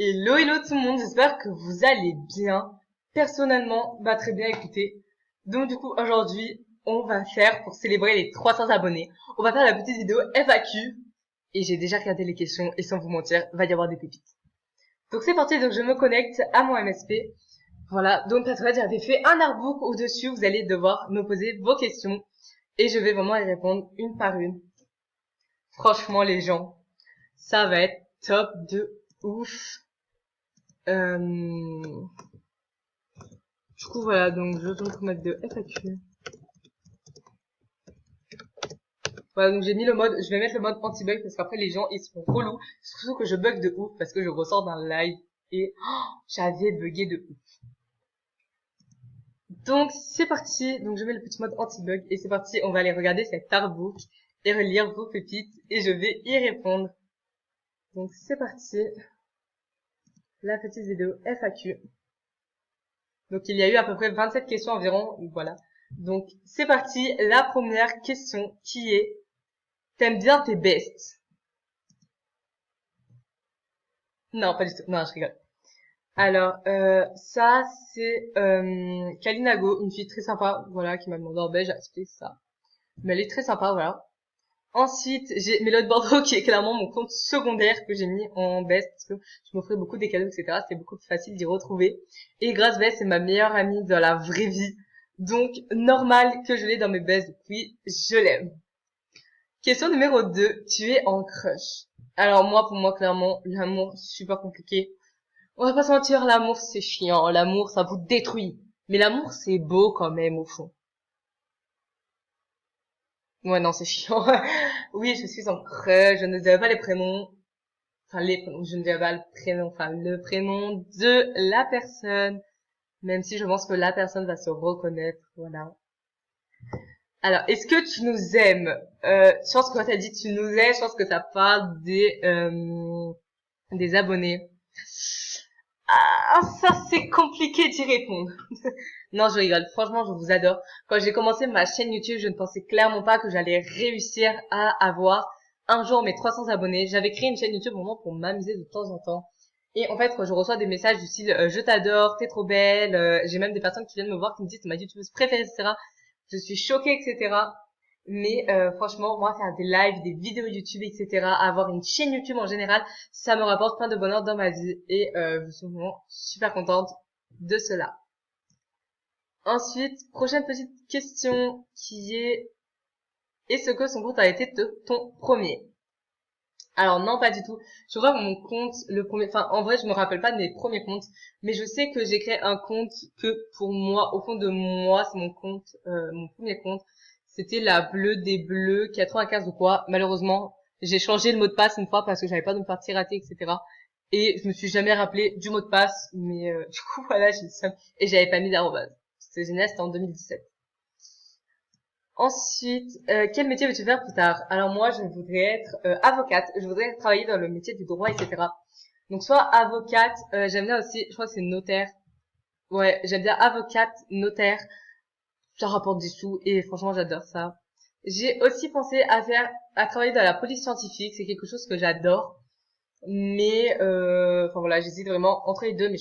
Hello tout le monde, j'espère que vous allez bien. Personnellement, très bien écoutez. Donc du coup, aujourd'hui, on va faire, pour célébrer les 300 abonnés, on va faire la petite vidéo FAQ. Et j'ai déjà regardé les questions, et sans vous mentir, va y avoir des pépites. Donc c'est parti, donc je me connecte à mon MSP. Voilà, donc Patrick, j'avais fait un artbook au-dessus, vous allez devoir me poser vos questions. Et je vais vraiment y répondre une par une. Franchement les gens, ça va être top de ouf. Du coup, voilà, donc je tourne pour mettre de FAQ. Voilà, donc j'ai mis le mode, je vais mettre le mode anti-bug parce qu'après les gens, ils seront relous. Surtout que je bug de ouf parce que je ressors d'un live et j'avais bugué de ouf. Donc, c'est parti. Donc, je mets le petit mode anti-bug et c'est parti. On va aller regarder cet artbook et relire vos pépites et je vais y répondre. Donc, c'est parti. La petite vidéo FAQ. Donc, il y a eu à peu près 27 questions environ. Voilà. Donc, c'est parti. La première question qui est: t'aimes bien tes bests? Non, pas du tout. Non, je rigole. Alors, ça, c'est Kalinago, une fille très sympa, voilà, qui m'a demandé en belge, j'ai accepté ça. Mais elle est très sympa, voilà. Ensuite, j'ai Mélode Bordeaux, qui est clairement mon compte secondaire que j'ai mis en best, parce que je m'offrais beaucoup des cadeaux, etc. C'était beaucoup plus facile d'y retrouver. Et Grace Best, c'est ma meilleure amie dans la vraie vie. Donc, normal que je l'ai dans mes bests depuis, je l'aime. Question numéro 2, tu es en crush. Alors moi, pour moi, clairement, l'amour, c'est super compliqué. On va pas se mentir, l'amour c'est chiant, l'amour ça vous détruit. Mais l'amour c'est beau quand même au fond. Ouais non c'est chiant. Oui je suis en crush, je ne dirais pas les prénoms. Enfin les prénoms, je ne dirais pas le prénom, enfin le prénom de la personne. Même si je pense que la personne va se reconnaître, voilà. Alors, est-ce que tu nous aimes? Je pense que quand t'as dit tu nous aimes, je pense que ça parle des abonnés. Ah, ça c'est compliqué d'y répondre. Non, je rigole. Franchement, je vous adore. Quand j'ai commencé ma chaîne YouTube, je ne pensais clairement pas que j'allais réussir à avoir un jour mes 300 abonnés. J'avais créé une chaîne YouTube vraiment pour m'amuser de temps en temps. Et en fait, quand je reçois des messages du style je t'adore, t'es trop belle, j'ai même des personnes qui viennent me voir qui me disent c'est ma YouTubeuse préférée, etc. Je suis choquée, etc. Mais franchement, moi, faire des lives, des vidéos YouTube, etc., avoir une chaîne YouTube en général, ça me rapporte plein de bonheur dans ma vie. Et je suis vraiment super contente de cela. Ensuite, prochaine petite question qui est: est-ce que son compte a été ton premier? Alors non, pas du tout. Je vois mon compte, le premier, enfin en vrai je me rappelle pas de mes premiers comptes, mais je sais que j'ai créé un compte que pour moi, au fond de moi, c'est mon compte, mon premier compte. C'était la bleue des bleus 95 ou quoi. Malheureusement, j'ai changé le mot de passe une fois parce que j'avais pas de mot de passe raté, etc. Et je me suis jamais rappelé du mot de passe, mais du coup voilà, j'ai le seum. Et j'avais pas mis d'arrobase. C'était génial, c'était en 2017. Ensuite, quel métier veux-tu faire plus tard? Alors moi, je voudrais être avocate. Je voudrais travailler dans le métier du droit, etc. Donc soit avocate, j'aime bien aussi, je crois que c'est notaire. Ouais, j'aime bien avocate, notaire. Ça rapporte des sous et franchement, j'adore ça. J'ai aussi pensé à travailler dans la police scientifique. C'est quelque chose que j'adore. Mais, enfin voilà, j'hésite vraiment entre les deux. Mais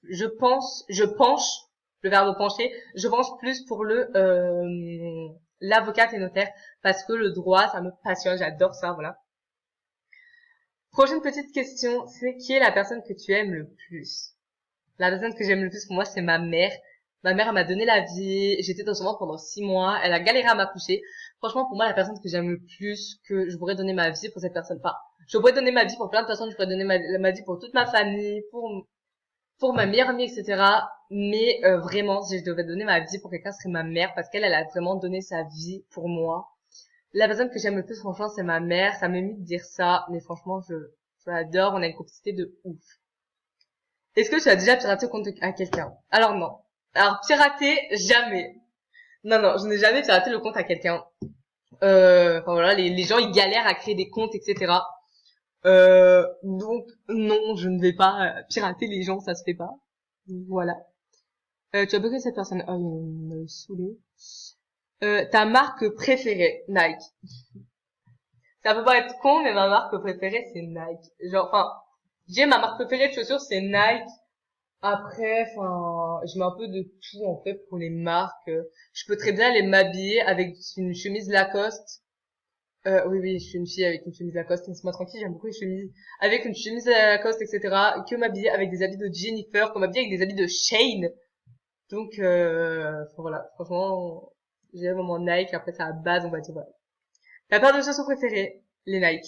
je penche, le verbe pencher. Je penche plus pour l'avocate et notaire parce que le droit, ça me passionne. J'adore ça, voilà. Prochaine petite question, c'est: qui est la personne que tu aimes le plus? La personne que j'aime le plus pour moi, c'est ma mère. Ma mère, elle m'a donné la vie. J'étais dans son ventre pendant 6 mois. Elle a galéré à m'accoucher. Franchement, pour moi, la personne que j'aime le plus, que je pourrais donner ma vie pour cette personne. Enfin, je pourrais donner ma vie pour plein de personnes. Je pourrais donner ma vie pour toute ma famille, pour ma meilleure amie, etc. Mais vraiment, si je devais donner ma vie pour quelqu'un, ce serait ma mère parce qu'elle, elle a vraiment donné sa vie pour moi. La personne que j'aime le plus, franchement, c'est ma mère. Ça m'émue de dire ça, mais franchement, je l'adore. On a une complicité de ouf. Est-ce que tu as déjà piraté le compte à quelqu'un? Alors non. Alors pirater, jamais. Non, non, je n'ai jamais piraté le compte à quelqu'un. Enfin voilà, les gens ils galèrent à créer des comptes, etc. Donc non, je ne vais pas pirater les gens, ça se fait pas. Voilà. Tu as bloqué cette personne. Oh, il m'a saoulé. Ta marque préférée, Nike. Ça peut pas être con, mais ma marque préférée c'est Nike. Genre, enfin, J'ai ma marque préférée de chaussures, c'est Nike. Après, enfin, je mets un peu de tout en fait pour les marques. Je peux très bien aller m'habiller avec une chemise Lacoste. Oui, oui, je suis une fille avec une chemise Lacoste. Laisse-moi tranquille, j'aime beaucoup les chemises. Avec une chemise Lacoste, etc. Que m'habiller avec des habits de Jennifer, que m'habiller avec des habits de Shane. Donc, enfin, voilà, franchement, j'ai vraiment Nike. Après, c'est à la base, on va dire. Voilà. Ta paire de chaussures préférée, les Nike.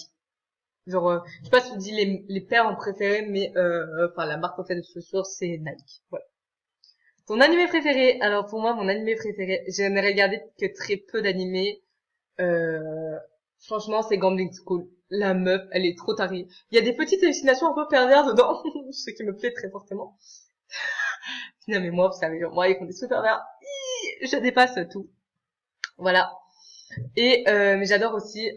Genre, je sais pas si tu dis les paires en préféré, mais enfin, la marque préférée de chaussures, c'est Nike. Voilà. Ton animé préféré? Alors, pour moi, mon animé préféré, je n'ai regardé que très peu d'animés. Euh, franchement, c'est Gambling School. La meuf, elle est trop tarée. Il y a des petites hallucinations un peu perverses dedans, ce qui me plaît très fortement. Non, mais moi, vous savez, moi, ils font des super pervers. Je dépasse tout. Voilà. Et mais j'adore aussi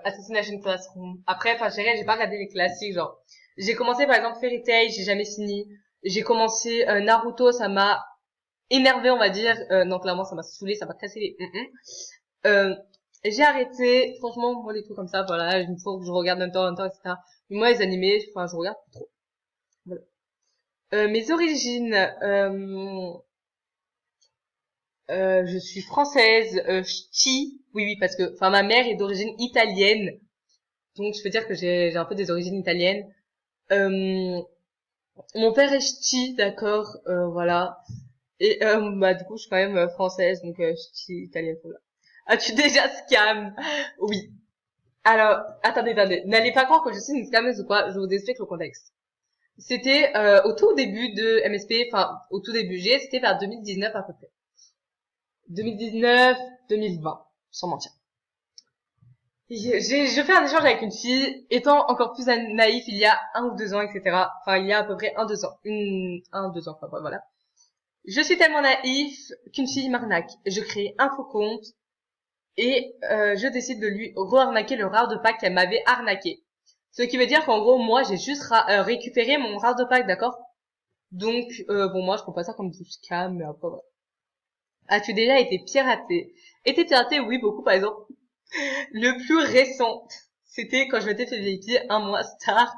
Assassination Classroom. Après, enfin, j'ai pas regardé les classiques, genre. J'ai commencé par exemple Fairy Tail, j'ai jamais fini. J'ai commencé Naruto, ça m'a énervé, on va dire. Non, clairement, ça m'a saoulé, ça m'a cassé les. Euh, j'ai arrêté. Franchement, moi, les trucs comme ça, voilà, il faut que je regarde un temps, etc. Mais moi, les animés, enfin, je regarde trop. Voilà. Mes origines, je suis française, ch'ti. Oui, oui, parce que, enfin, ma mère est d'origine italienne. Donc, je peux dire que j'ai un peu des origines italiennes. Euh, mon père est ch'ti, d'accord, voilà. Et, bah, du coup, je suis quand même française, donc ch'ti, italienne, voilà. As-tu déjà scam? Oui. Alors, attendez. N'allez pas croire que je suis une scammeuse ou quoi, je vous explique le contexte. C'était au tout début de MSP, enfin, au tout début, c'était vers 2019 à peu près. 2019, 2020, sans mentir. Je fais un échange avec une fille, étant encore plus naïf il y a 1 ou 2 ans, etc. Enfin, il y a à peu près 1, 2 ans. 1, 2 ans, quoi, voilà. Je suis tellement naïf qu'une fille m'arnaque. Je crée un faux compte et je décide de lui re-arnaquer le rare de pack qu'elle m'avait arnaqué. Ce qui veut dire qu'en gros, moi, j'ai juste récupéré mon rare de pack, d'accord? Donc, bon, moi, je prends pas ça comme du scam, mais après, voilà. As-tu déjà été piraté? Été piraté, oui, beaucoup, par exemple. Le plus récent, c'était quand je m'étais fait VIP 1 mois star.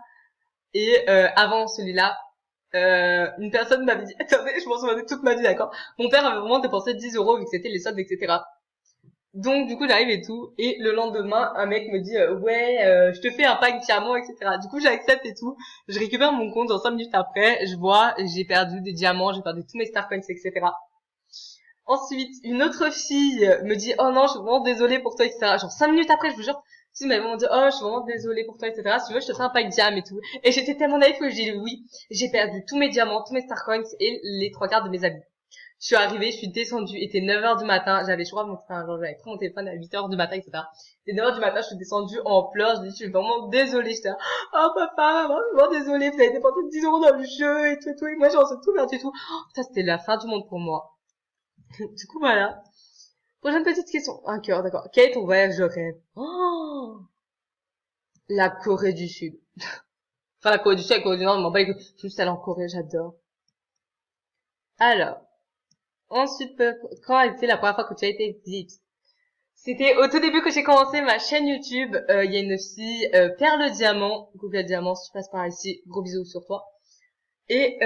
Et avant celui-là, une personne m'avait dit, attendez, je m'en souviens de toute ma vie, d'accord. Mon père avait vraiment dépensé 10 euros vu que c'était les soldes, etc. Donc du coup j'arrive et tout, et le lendemain un mec me dit ouais je te fais un pack diamant, etc. Du coup j'accepte et tout, je récupère mon compte dans 5 minutes après, je vois j'ai perdu des diamants, j'ai perdu tous mes star coins, etc. Ensuite, une autre fille me dit, oh non, je suis vraiment désolée pour toi, etc. Genre 5 minutes après, je vous jure, si m'avait vraiment dit, oh, je suis vraiment désolée pour toi, etc. Si tu veux, je te fais un pack diam et tout. Et j'étais tellement naïve que j'ai dit oui. J'ai perdu tous mes diamants, tous mes star coins et les 3 quarts de mes habits. Je suis arrivée, je suis descendue, il était 9 heures du matin, j'avais, je crois, genre, j'avais pris mon téléphone à 8 heures du matin, etc. C'était 9 heures du matin, je suis descendue en pleurs, je dis, je suis vraiment désolée, j'étais là, oh papa, maman, je suis vraiment désolée, vous avez dépensé 10 euros dans le jeu et tout, et moi j'en sais tout perdu et tout. Oh, ça c'était la fin du monde pour moi. Du coup, voilà. Prochaine petite question. Un cœur, d'accord. Quel est ton voyage de rêve? Oh, la Corée du Sud. Enfin, la Corée du Sud, la Corée du Nord, je m'en bats les couilles. Je suis juste allée en Corée, j'adore. Alors, ensuite, quand a été la première fois que tu as été VIP? C'était au tout début que j'ai commencé ma chaîne YouTube. Il y a une fille, Perle Diamant. Google Diamant, si tu passes par ici, gros bisous sur toi. Et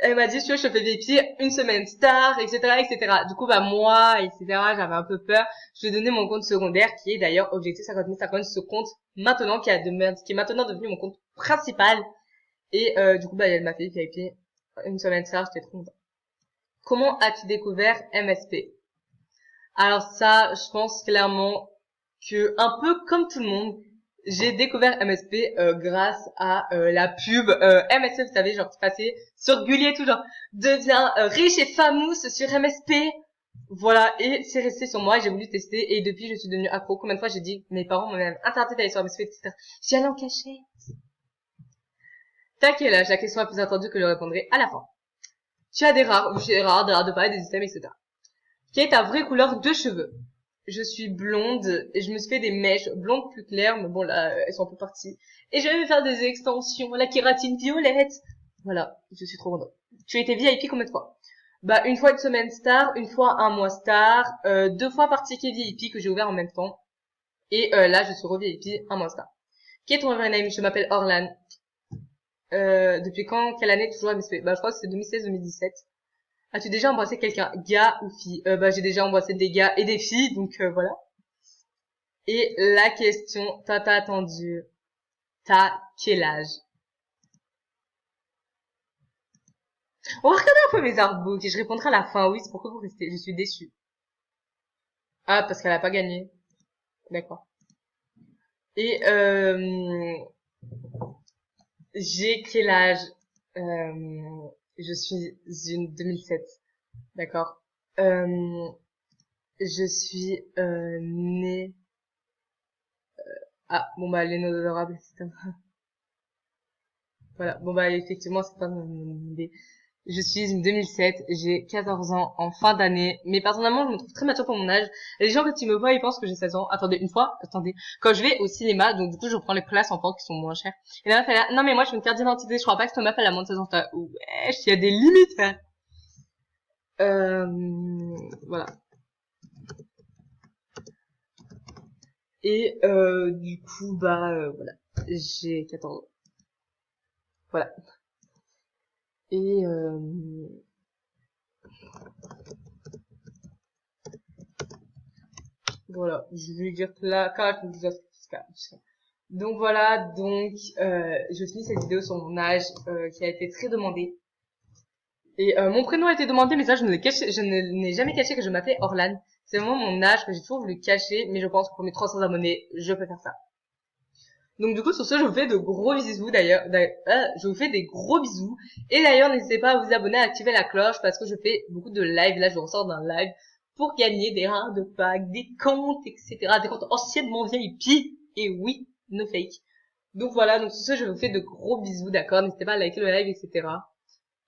elle m'a dit, si tu veux, je te fais VIP 1 semaine star, etc., etc. Du coup, bah, moi, etc., j'avais un peu peur. Je lui ai donné mon compte secondaire, qui est d'ailleurs Objectif 50 000 50, ce compte maintenant, qui est maintenant devenu mon compte principal. Et, du coup, bah, elle m'a fait VIP 1 semaine star, j'étais trop contente. Comment as-tu découvert MSP? Alors ça, je pense clairement que, un peu comme tout le monde, j'ai découvert MSP grâce à la pub MSP, vous savez, genre qui passait sur Gulli et tout, genre deviens riche et famous sur MSP. Voilà, et c'est resté sur moi, j'ai voulu tester et depuis je suis devenue accro. Combien de fois j'ai dit, mes parents m'ont même interdit d'aller sur MSP, etc. J'y allais en cachet. T'as quel âge? La question la plus attendue que je répondrai à la fin. Tu as des rares, oui, des rares de paille, des items, etc. Quelle est ta vraie couleur de cheveux? Je suis blonde et je me suis fait des mèches blondes plus claires, mais bon là elles sont un peu parties. Et je vais me faire des extensions, la kératine violette. Voilà, je suis trop contente. Tu as été VIP combien de fois? Bah 1 fois 1 semaine star, 1 fois 1 mois star, 2 fois par ticket VIP que j'ai ouvert en même temps. Et là je suis re-VIP 1 mois star. Qui est ton vrai name? Je m'appelle Orlan. Depuis quand, quelle année, toujours MSP? Bah, je crois que c'est 2016-2017. As-tu déjà embrassé quelqu'un, gars ou fille? Bah, j'ai déjà embrassé des gars et des filles, donc voilà. Et la question, t'as attendu, t'as quel âge? On va regarder un peu mes artbooks et je répondrai à la fin. Oui, c'est pourquoi vous restez. Je suis déçue. Ah, parce qu'elle a pas gagné. D'accord. Et j'ai quel âge? Je suis une 2007. D'accord. Euh, je suis née. Ah, bon bah les honorables, c'est un... Voilà. Bon bah effectivement, c'est pas mon idée. Je suis une 2007, j'ai 14 ans en fin d'année, mais personnellement, je me trouve très mature pour mon âge. Les gens, quand ils me voient, ils pensent que j'ai 16 ans. Attendez, une fois, attendez. Quand je vais au cinéma, donc du coup, je prends les places en porte qui sont moins chères. Et la meuf, elle est là, non mais moi, je veux une carte d'identité, je crois pas que cette meuf, elle a moins de 16 ans. Ouais, il y a des limites, hein. Voilà. Et du coup, bah, voilà. J'ai 14 ans. Voilà. Et voilà, je vais dire là, carte fiscale. Donc voilà, donc je finis cette vidéo sur mon âge qui a été très demandé. Et mon prénom a été demandé, mais ça je ne n'ai jamais caché que je m'appelais Orlan. C'est vraiment mon âge que j'ai toujours voulu cacher, mais je pense que pour mes 300 abonnés, je peux faire ça. Donc du coup sur ce, je vous fais de gros bisous d'ailleurs. Je vous fais des gros bisous. Et d'ailleurs, n'hésitez pas à vous abonner, à activer la cloche parce que je fais beaucoup de live. Là, je ressors d'un live pour gagner des rares de packs, des comptes, etc. Des comptes anciennement VIP. Et oui, no fake. Donc voilà, donc sur ce, je vous fais de gros bisous, d'accord? N'hésitez pas à liker le live, etc.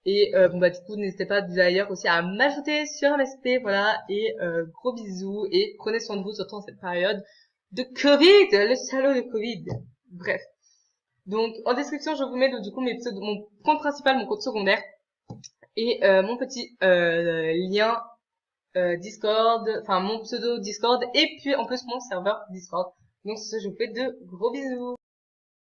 Et bon bah du coup, n'hésitez pas d'ailleurs aussi à m'ajouter sur MSP, voilà. Et gros bisous et prenez soin de vous, surtout en cette période de Covid, le salaud de Covid. Bref. Donc en description, je vous mets du coup mon compte principal, mon compte secondaire et mon petit lien Discord, enfin mon pseudo Discord et puis en plus mon serveur Discord. Donc sur ce, je vous fais de gros bisous.